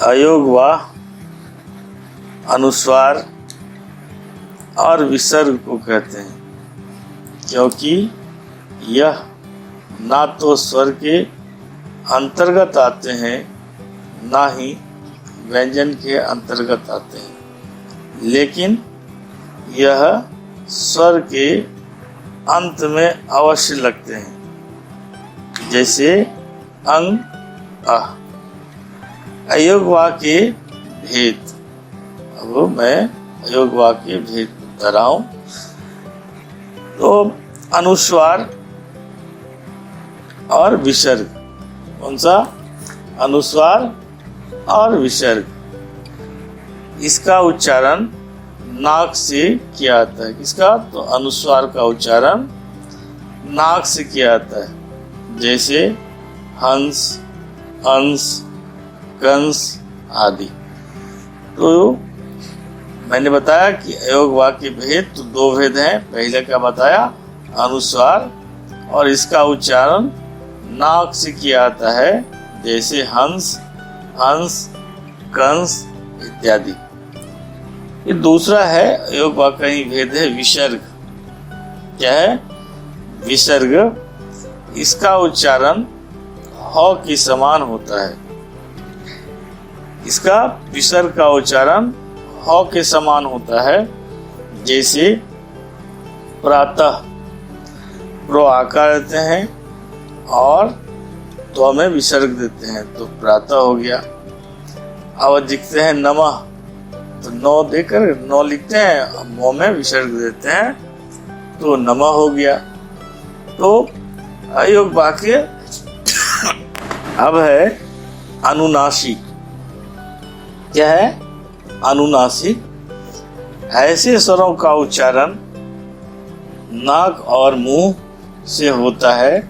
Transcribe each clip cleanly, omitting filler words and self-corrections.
अयोग व अनुस्वार और विसर्ग को कहते हैं, क्योंकि यह ना तो स्वर के अंतर्गत आते हैं ना ही व्यंजन के अंतर्गत आते हैं, लेकिन यह स्वर के अंत में अवश्य लगते हैं, जैसे अंग अह। अयोग वा के भेद। अब मैं अयोग वा के भेद बता रहा हूं। तो अनुस्वार और विसर्ग, कौन सा? अनुस्वार और विसर्ग, इसका उच्चारण नाक से किया जाता है। किसका? तो अनुस्वार का उच्चारण नाक से किया जाता है, जैसे हंस, अंश, कंस आदि। तो मैंने बताया कि अयोग वा के भेद तो दो भेद हैं। पहले का बताया अनुस्वार, और इसका उच्चारण नाक से किया जाता है, जैसे हंस, अंश, कंस इत्यादि। ये दूसरा है अयोग वा का ही भेद है विसर्ग। क्या है? विसर्ग। इसका उच्चारण ह के समान होता है। इसका विसर्ग का उच्चारण ह के समान होता है, जैसे प्रातः, प्रो आकार देते हैं और तो में विसर्ग देते हैं, तो प्रातः हो गया। अब लिखते हैं नमः, तो नौ देकर नौ लिखते हैं, मो में विसर्ग देते हैं, तो नमः हो गया। तो अयोग वाक्य अब है अनुनासिक। क्या है? अनुनासिक। ऐसे स्वरों का उच्चारण नाक और मुंह से होता है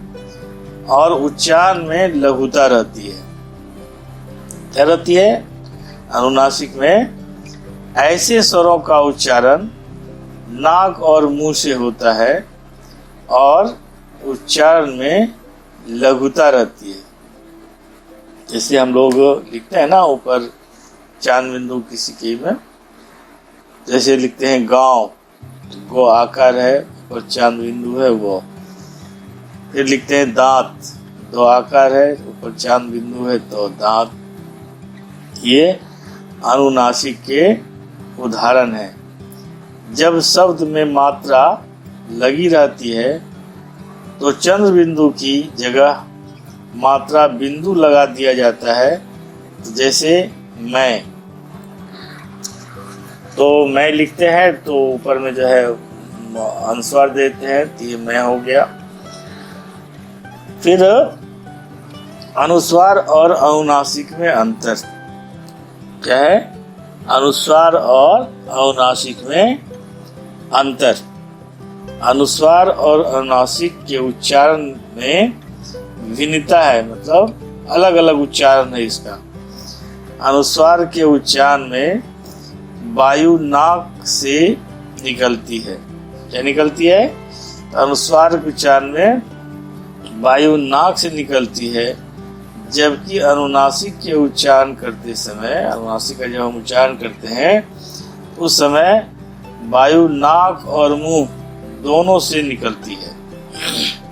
और उच्चारण में लघुता रहती है। क्या रहती है? अनुनासिक में ऐसे स्वरों का उच्चारण नाक और मुंह से होता है और उच्चारण में लघुता रहती है। जैसे हम लोग लिखते हैं ना ऊपर चांद बिंदु किसी के में, जैसे लिखते हैं गांव, गो आकार है, ऊपर चांद बिंदु है वो। फिर लिखते हैं दांत, दो आकार है, ऊपर चांद बिंदु है, तो दांत। ये अनुनासिक के उदाहरण है। जब शब्द में मात्रा लगी रहती है तो चंद्र बिंदु की जगह मात्रा बिंदु लगा दिया जाता है, जैसे मैं। तो मैं लिखते हैं तो ऊपर में जो है अनुस्वार देते हैं, तो ये मैं हो गया। फिर अनुस्वार और अनुनासिक में अंतर क्या है? अनुस्वार और अनुनासिक में अंतर। अनुस्वार और अनुनासिक के उच्चारण में भिन्नता है, मतलब अलग अलग उच्चारण है इसका। अनुस्वार के उच्चारण में वायु नाक से निकलती है। क्या निकलती है? अनुस्वार के उच्चारण में वायु नाक से निकलती है, जबकि अनुनासिक के उच्चारण करते समय, अनुनासिक का जब हम उच्चारण करते हैं उस समय वायु नाक और मुंह दोनों से निकलती है।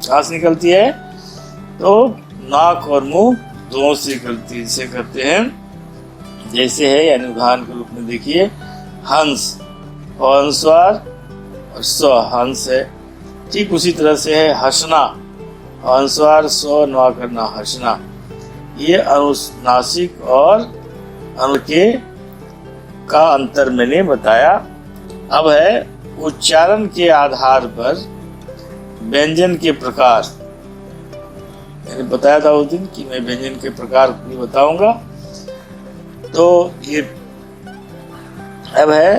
कहाँ से निकलती है? तो नाक और मुंह दोनों से निकलती है। जिसे कहते हैं, जैसे है, यानी उदाहरण के रूप में देखिए, हंस और अनुस्वार और स्व हंस है। ठीक उसी तरह से है हंसना, अनुस्वार स्व नवा करना हंसना। ये अनुनासिक और अनु के का अंतर मैंने बताया। अब है उच्चारण के आधार पर व्यंजन के प्रकार। मैंने बताया था उस दिन कि मैं व्यंजन के प्रकार भी बताऊंगा। तो ये अब है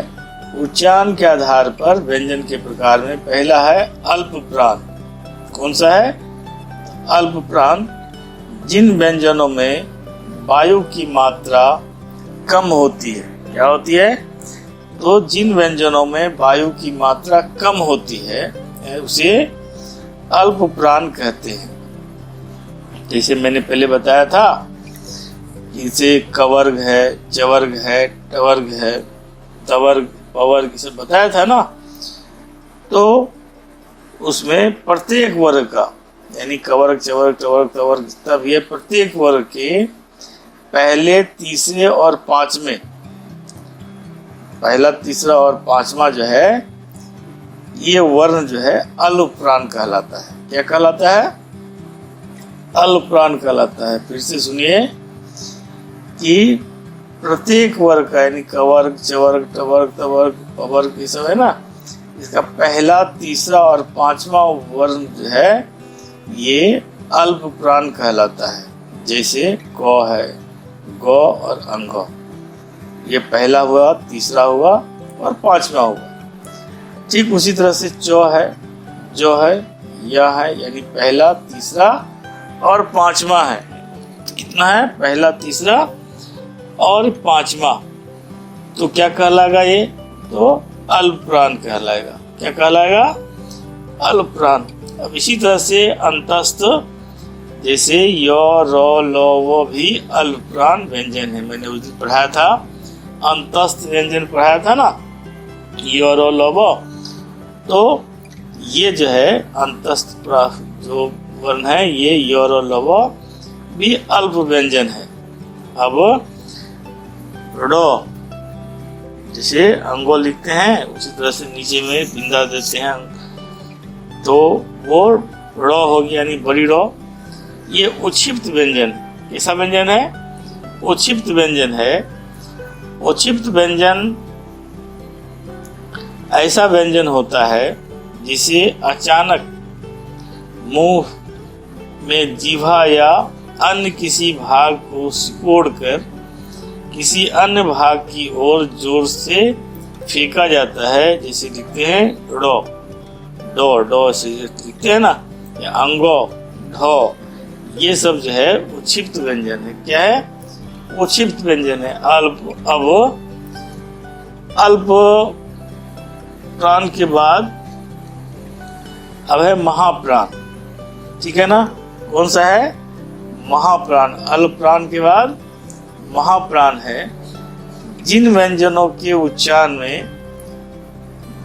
उच्चारण के आधार पर व्यंजन के प्रकार में पहला है अल्प प्राण। कौन सा है? अल्प प्राण। जिन व्यंजनों में वायु की मात्रा कम होती है। क्या होती है? तो जिन व्यंजनों में वायु की मात्रा कम होती है उसे अल्प प्राण कहते हैं। जैसे मैंने पहले बताया था जैसे कवर्ग है, चवर्ग है, टवर्ग है, तवर्ग, पवर्ग, सब बताया था ना। तो उसमें प्रत्येक वर्ग का, यानी कवर्ग, चवर्ग, टवर्ग, तवर्ग जितना भी है, प्रत्येक वर्ग के पहले, तीसरे और पांचवें, पहला, तीसरा और पांचवा जो है, ये वर्ण जो है अल्पप्राण कहलाता है। क्या कहलाता है? अल्पप्राण कहलाता है। फिर से सुनिए कि प्रत्येक वर्ग का, यानी कवर्ग, चवर्ग, टवर्ग, तवर्ग, पवर्ग, ये सब है ना, इसका पहला, तीसरा और पांचवा वर्ण जो है ये अल्पप्राण कहलाता है। जैसे क है, ग और अंग, ये पहला हुआ, तीसरा हुआ और पांचवा हुआ। ठीक उसी तरह से च है, जो है, यह है, यानी पहला, तीसरा और पांचवा है। कितना है? पहला, तीसरा और पांचवा। तो क्या कहलाएगा ये? तो अल्पप्राण कहलाएगा। क्या कहलाएगा? अल्पप्राण। अब इसी तरह से अंतस्थ, जैसे य, र, ल, व भी अल्पप्राण व्यंजन है। मैंने उस दिन पढ़ाया था, अंतस्थ व्यंजन पढ़ाया था ना, य, र, ल, व। तो ये जो है अंतस्थ जो वर्ण है, ये य, र, ल, व भी अल्प व्यंजन है। अब ड़, जैसे अंगो लिखते हैं उसी तरह से नीचे में बिंदा देते हैं, तो वो ड़ होगी, यानी बड़ी ड़। ये उक्षिप्त व्यंजन, कैसा व्यंजन है? उक्षिप्त व्यंजन है। उक्षिप्त व्यंजन ऐसा व्यंजन होता है जिसे अचानक मुंह में जीवा या अन्य किसी भाग को सिकोड़कर किसी अन्य भाग की ओर जोर से फेंका जाता है। जैसे लिखते हैं ड़ो, डो, डो से लिखते हैं ना, या अंगो, ढो, ये सब जो है उक्षिप्त व्यंजन है। क्या है? उक्षिप्त व्यंजन है। अब अल्प प्राण के बाद अब है महाप्राण। ठीक है ना? कौन सा है? महाप्राण। अल्प प्राण के बाद महाप्राण है। जिन व्यंजनों के उच्चारण में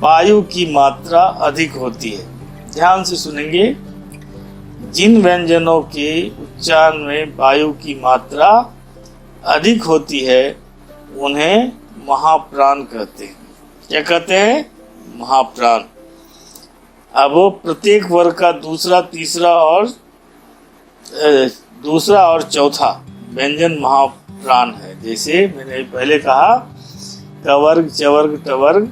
वायु की मात्रा अधिक होती है, ध्यान से सुनेंगे, जिन व्यंजनों के उच्चारण में वायु की मात्रा अधिक होती है उन्हें महाप्राण कहते हैं। क्या कहते हैं? महाप्राण। अब प्रत्येक वर्ग का दूसरा, तीसरा और चौथा व्यंजन महाप्राण है। जैसे मैंने पहले कहा कवर्ग, चवर्ग, टवर्ग,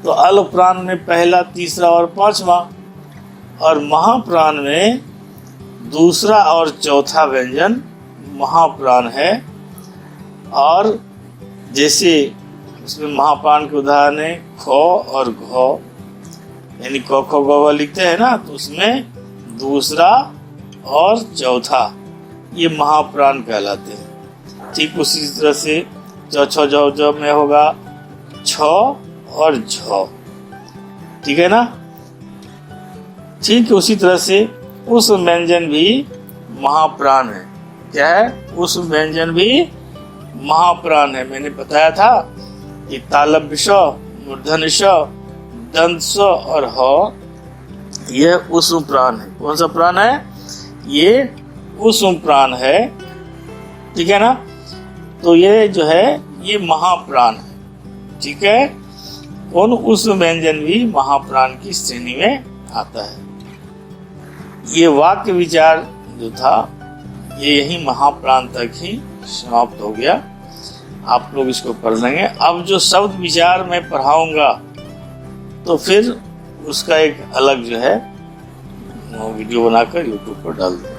तो अल्पप्राण में पहला, तीसरा और पांचवा, और महाप्राण में दूसरा और चौथा व्यंजन महाप्राण है। और जैसे उसमें महाप्राण के उदाहरण है ख और घ, यानी क, ख, ग लिखते हैं ना, तो उसमें दूसरा और चौथा ये महाप्राण कहलाते हैं। ठीक उसी तरह से च, छ, ज, ज में होगा छ और झ। ठीक है ना? ठीक उसी तरह से उस व्यंजन भी महाप्राण है। क्या है? उस व्यंजन भी महाप्राण है। मैंने बताया था कि तालव्य श, मूर्धन्य श, दंत स और ह यह ऊष्म प्राण है। कौन सा प्राण है? ये ऊष्म प्राण है। ठीक है ना? तो ये जो है ये महाप्राण है। ठीक है? उन ऊष्म व्यंजन भी महाप्राण की श्रेणी में आता है। ये वाक्य विचार जो था ये यही महाप्राण तक ही समाप्त हो गया। आप लोग इसको पढ़ लेंगे। अब जो शब्द विचार मैं पढ़ाऊंगा तो फिर उसका एक अलग जो है वीडियो बनाकर YouTube पर डाल दूंगा।